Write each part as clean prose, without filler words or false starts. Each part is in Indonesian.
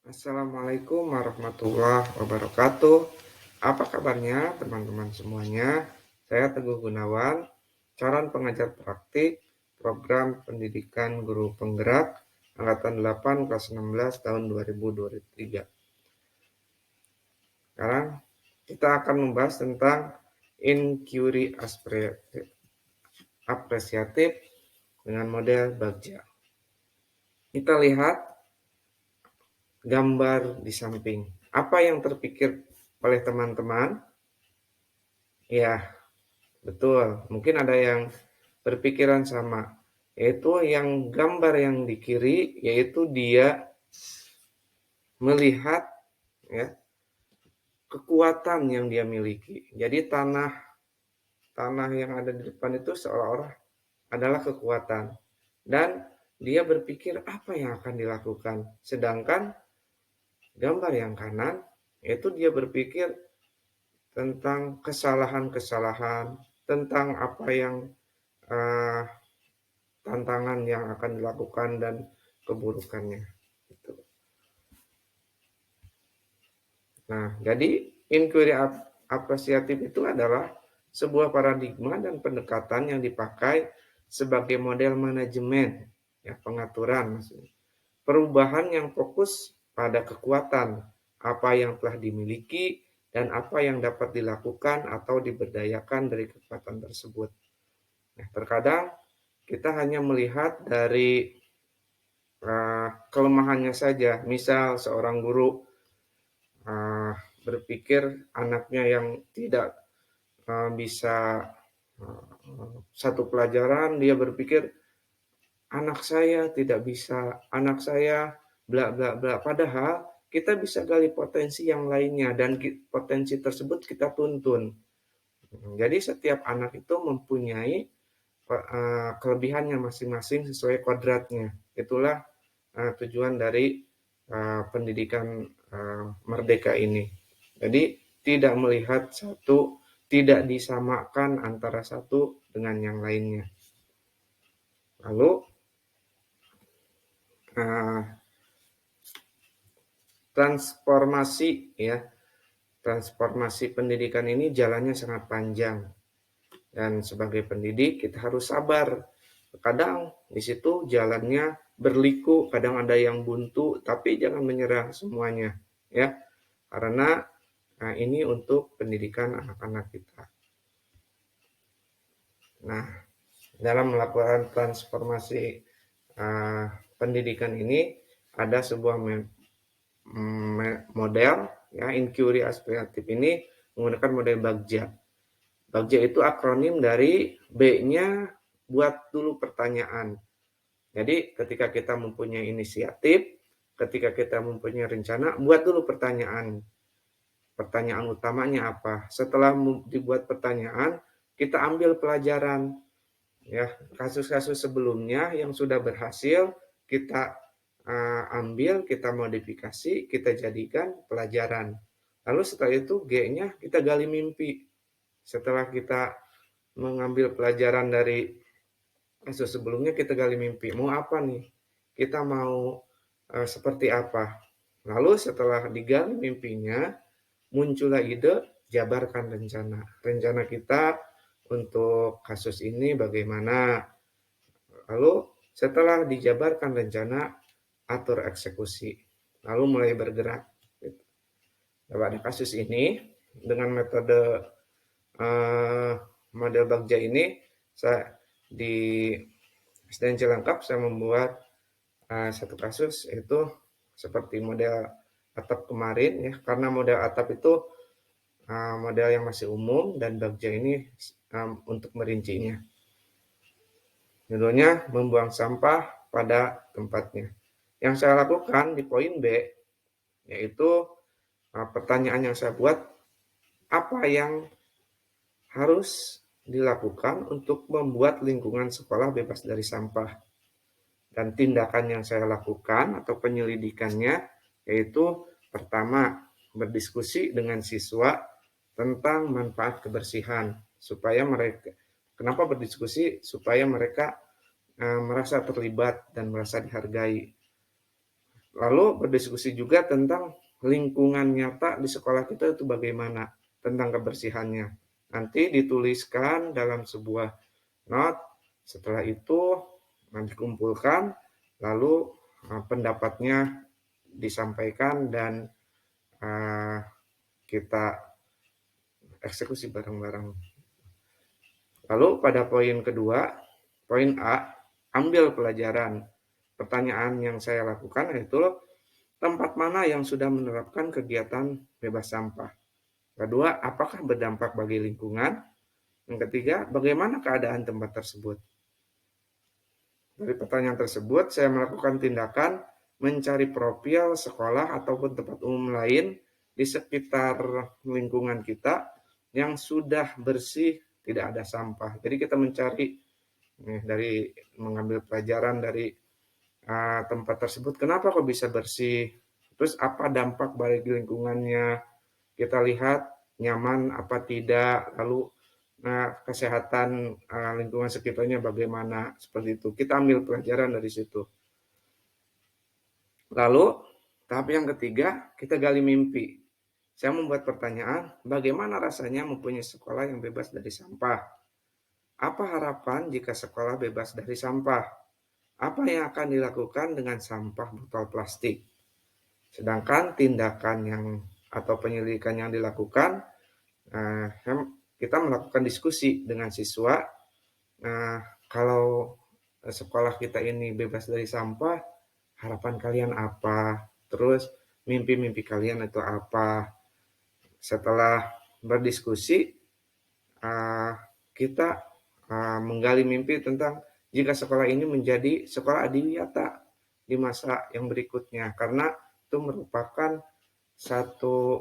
Assalamualaikum warahmatullahi wabarakatuh. Apa kabarnya teman-teman semuanya? Saya Teguh Gunawan, calon pengajar praktik program pendidikan guru penggerak angkatan 8 kelas 16 tahun 2023. Sekarang kita akan membahas tentang inquiry apresiatif dengan model Bagja. Kita lihat gambar di samping. Apa yang terpikir oleh teman-teman? Ya, betul. Mungkin ada yang berpikiran sama, yaitu yang gambar yang di kiri, yaitu dia melihat ya kekuatan yang dia miliki. Jadi tanah yang ada di depan itu seolah-olah adalah kekuatan. Dan dia berpikir apa yang akan dilakukan. Sedangkan gambar yang kanan, yaitu dia berpikir tentang kesalahan-kesalahan, tentang apa yang tantangan yang akan dilakukan dan keburukannya. Gitu. Nah, jadi inquiry apresiatif itu adalah sebuah paradigma dan pendekatan yang dipakai sebagai model manajemen, ya pengaturan maksudnya. Perubahan yang fokus pada kekuatan, apa yang telah dimiliki dan apa yang dapat dilakukan atau diberdayakan dari kekuatan tersebut. Nah, terkadang kita hanya melihat dari kelemahannya saja. Misal seorang guru berpikir anaknya yang tidak bisa satu pelajaran, dia berpikir anak saya tidak bisa, anak saya bla bla bla. Padahal kita bisa gali potensi yang lainnya dan potensi tersebut kita tuntun. Jadi setiap anak itu mempunyai kelebihannya masing-masing sesuai kodratnya. Itulah tujuan dari pendidikan merdeka ini. Jadi tidak melihat satu, tidak disamakan antara satu dengan yang lainnya. Lalu transformasi pendidikan ini jalannya sangat panjang. Dan sebagai pendidik kita harus sabar. Kadang di situ jalannya berliku, kadang ada yang buntu, tapi jangan menyerah semuanya, ya. Karena ini untuk pendidikan anak-anak kita. Nah, dalam melakukan transformasi pendidikan ini ada sebuah model, ya, inquiry apresiatif ini menggunakan model Bagja. Bagja itu akronim dari B-nya buat dulu pertanyaan. Jadi ketika kita mempunyai inisiatif, ketika kita mempunyai rencana, buat dulu pertanyaan. Pertanyaan utamanya apa? Setelah dibuat pertanyaan, kita ambil pelajaran. Ya, kasus-kasus sebelumnya yang sudah berhasil kita ambil, kita modifikasi, kita jadikan pelajaran. Lalu setelah itu G-nya kita gali mimpi. Setelah kita mengambil pelajaran dari kasus sebelumnya, kita gali mimpi. Mau apa nih? Kita mau seperti apa? Lalu setelah digali mimpinya, muncullah ide, jabarkan rencana. Rencana kita untuk kasus ini bagaimana? Lalu setelah dijabarkan rencana, atur eksekusi. Lalu mulai bergerak. Pada kasus ini, dengan metode model Bagja ini, saya di SDN Cilangkap saya membuat satu kasus, yaitu seperti model atap kemarin, ya, karena model atap itu model yang masih umum dan Bagja ini untuk merincinya. Judulnya membuang sampah pada tempatnya. Yang saya lakukan di poin B, yaitu pertanyaan yang saya buat, apa yang harus dilakukan untuk membuat lingkungan sekolah bebas dari sampah. Dan tindakan yang saya lakukan atau penyelidikannya, yaitu pertama, berdiskusi dengan siswa tentang manfaat kebersihan, supaya mereka, kenapa berdiskusi? Supaya mereka merasa terlibat dan merasa dihargai. Lalu berdiskusi juga tentang lingkungan nyata di sekolah kita itu bagaimana, tentang kebersihannya. Nanti dituliskan dalam sebuah note, setelah itu dikumpulkan, lalu pendapatnya disampaikan dan kita eksekusi bareng-bareng. Lalu pada poin kedua, poin A, ambil pelajaran. Pertanyaan yang saya lakukan yaitu tempat mana yang sudah menerapkan kegiatan bebas sampah. Kedua, apakah berdampak bagi lingkungan? Yang ketiga, bagaimana keadaan tempat tersebut? Dari pertanyaan tersebut, saya melakukan tindakan mencari profil sekolah ataupun tempat umum lain di sekitar lingkungan kita yang sudah bersih, tidak ada sampah. Jadi kita mencari dari mengambil pelajaran dari tempat tersebut, kenapa kok bisa bersih? Terus apa dampak bagi lingkungannya? Kita lihat nyaman apa tidak, lalu kesehatan lingkungan sekitarnya bagaimana, seperti itu. Kita ambil pelajaran dari situ. Lalu tahap yang ketiga, kita gali mimpi. Saya membuat pertanyaan, bagaimana rasanya mempunyai sekolah yang bebas dari sampah? Apa harapan jika sekolah bebas dari sampah? Apa yang akan dilakukan dengan sampah botol plastik? Sedangkan tindakan yang atau penyelidikan yang dilakukan, kita melakukan diskusi dengan siswa. Kalau sekolah kita ini bebas dari sampah, harapan kalian apa? Terus mimpi-mimpi kalian itu apa? Setelah berdiskusi, kita menggali mimpi tentang jika sekolah ini menjadi sekolah adiwiyata di masa yang berikutnya, karena itu merupakan satu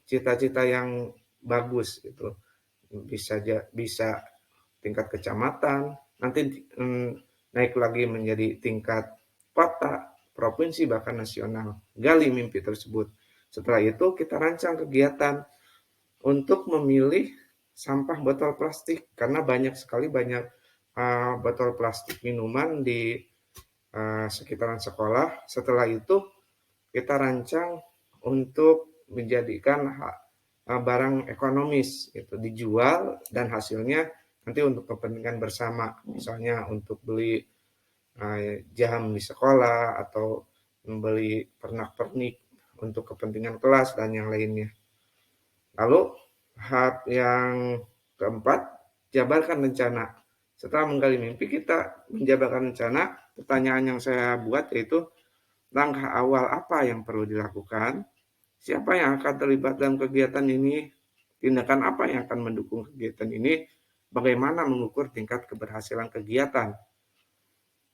cita-cita yang bagus gitu. Bisa tingkat kecamatan, nanti naik lagi menjadi tingkat kota, provinsi, bahkan nasional. Gali mimpi tersebut. Setelah itu kita rancang kegiatan untuk memilih sampah botol plastik, karena banyak sekali botol plastik minuman di sekitaran sekolah. Setelah itu kita rancang untuk menjadikan barang ekonomis, itu dijual dan hasilnya nanti untuk kepentingan bersama, misalnya untuk beli jam di sekolah atau membeli pernak-pernik untuk kepentingan kelas dan yang lainnya. Lalu tahap yang keempat, jabarkan rencana. Setelah menggali mimpi, kita menjabarkan rencana. Pertanyaan yang saya buat yaitu langkah awal apa yang perlu dilakukan, siapa yang akan terlibat dalam kegiatan ini, tindakan apa yang akan mendukung kegiatan ini, bagaimana mengukur tingkat keberhasilan kegiatan.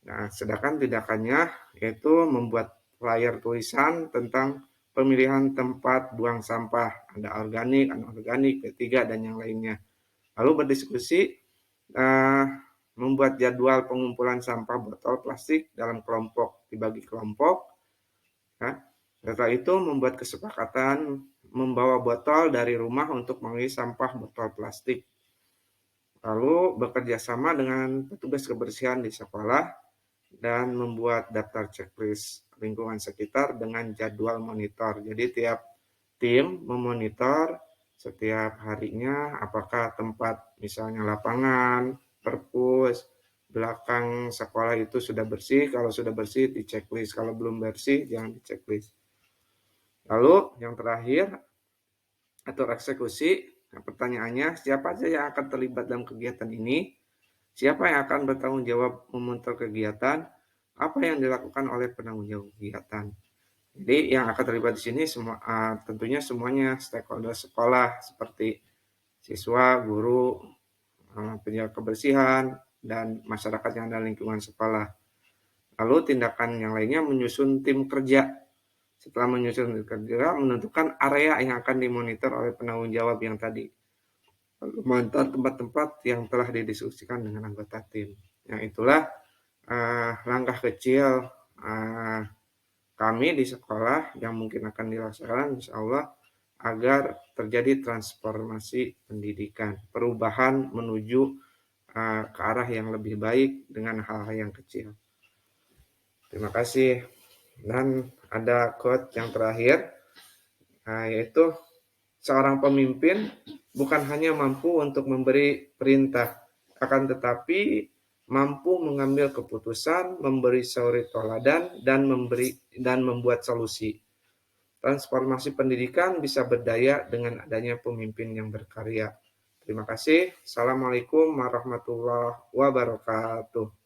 Nah, sedangkan tindakannya yaitu membuat flyer tulisan tentang pemilihan tempat buang sampah, ada organik, anorganik, P3, dan yang lainnya. Lalu berdiskusi membuat jadwal pengumpulan sampah botol plastik dalam kelompok, dibagi kelompok. Setelah itu membuat kesepakatan membawa botol dari rumah untuk mengisi sampah botol plastik. Lalu bekerja sama dengan petugas kebersihan di sekolah dan membuat daftar checklist lingkungan sekitar dengan jadwal monitor. Jadi tiap tim memonitor setiap harinya apakah tempat misalnya lapangan, perpus, belakang sekolah itu sudah bersih. Kalau sudah bersih di checklist, kalau belum bersih jangan di checklist. Lalu yang terakhir atur eksekusi. Nah, pertanyaannya, siapa saja yang akan terlibat dalam kegiatan ini? Siapa yang akan bertanggung jawab memonitor kegiatan? Apa yang dilakukan oleh penanggung jawab kegiatan? Jadi yang akan terlibat di sini tentunya semuanya stakeholder sekolah seperti siswa, guru, penjaga kebersihan, dan masyarakat yang ada di lingkungan sekolah. Lalu tindakan yang lainnya menyusun tim kerja. Setelah menyusun tim kerja, menentukan area yang akan dimonitor oleh penanggung jawab yang tadi. Memonitor tempat-tempat yang telah didiskusikan dengan anggota tim. Yang itulah langkah kecil kami di sekolah yang mungkin akan dilaksanakan insya Allah agar terjadi transformasi pendidikan, perubahan menuju ke arah yang lebih baik dengan hal-hal yang kecil. Terima kasih dan ada quote yang terakhir, yaitu seorang pemimpin bukan hanya mampu untuk memberi perintah, akan tetapi mampu mengambil keputusan, memberi suri toladan, dan membuat solusi. Transformasi pendidikan bisa berdaya dengan adanya pemimpin yang berkarya. Terima kasih. Assalamualaikum warahmatullahi wabarakatuh.